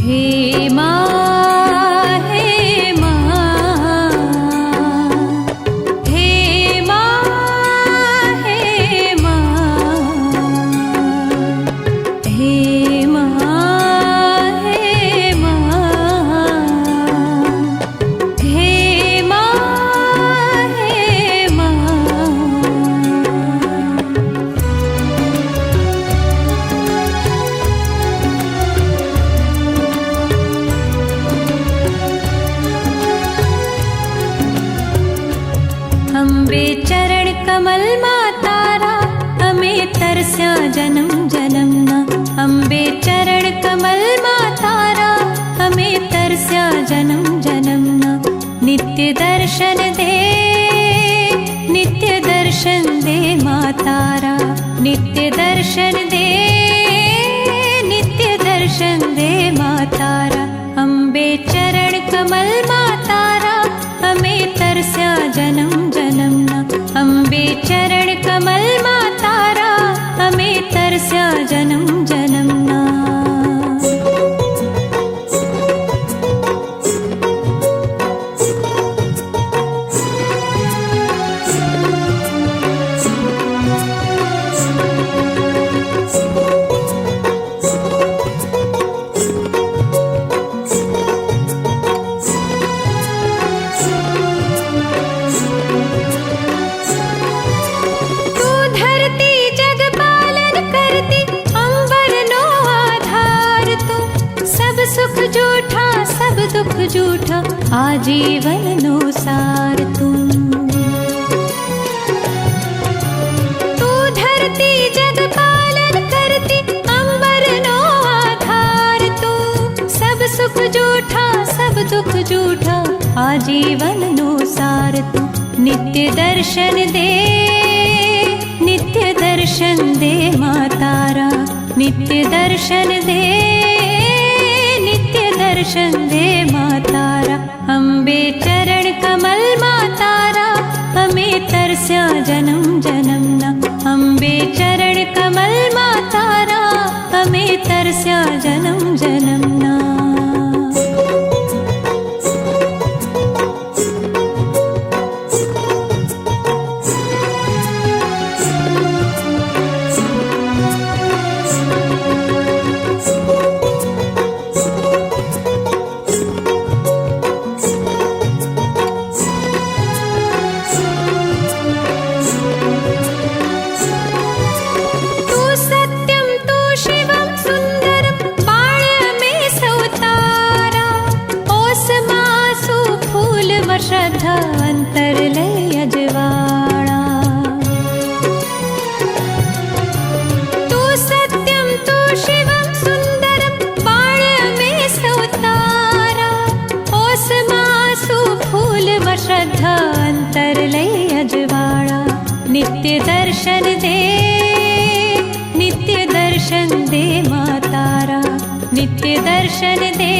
हे माँ हे माँ, हे माँ हे माँ, हे माँ हे माँ, हे माँ हे माँ। अम्बे चरण कमल मातारा हमें तरस्या जन्म जन्म ना। अम्बे चरण कमल मातारा हमें तरस्या जन्म जन्म ना। नित्य दर्शन दे, नित्य दर्शन दे मातारा, नित्य दर्शन दे, नित्य दर्शन दे मातारा। अम्बे चरण कमल मातारा हमें तरस्या जन्म जन्म ना। अम्बे चरण कमल मातारा हमें तरस्या जन्म जन्म ना। सुख जूठा सब दुख जूठा आजीवन नो सार तुम। तू धरती जग पालन करती अंबर नो आधार तू। सब सुख जूठा सब दुख जूठा आजीवन नो सार तू। नित्य दर्शन दे, नित्य दर्शन दे मातारा, नित्य दर्शन दे, दर्शन दे मातारा। अम्बे चरण कमल मातारा हमें तरस्या जन्म जन्म ना। अम्बे चरण कमल मातारा हमें तरस्या जन्म जन्म ना। श्रद्धा अंतरलय अजवाड़ा। तू सत्यम तू शिवम सुंदरम बाण में सौतारा। ओस मासु फूल व श्रद्धा अंतरलय अजवाड़ा। नित्य दर्शन दे, नित्य दर्शन दे मातारा, नित्य दर्शन दे,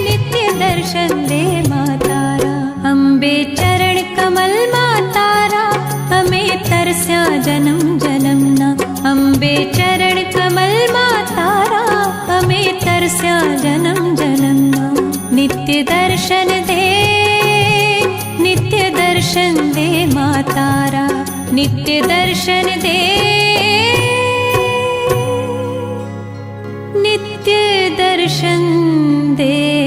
नित्य दर्शन दे मातारा। अम्बे चरण कमल मातारा हमें तरस्या जन्म जन्म ना। अम्बे चरण कमल मातारा हमें तरस्या जन्म जन्म ना। नित्य दर्शन दे, नित्य दर्शन दे मातारा, नित्य दर्शन दे, नित्य दर्शन दे।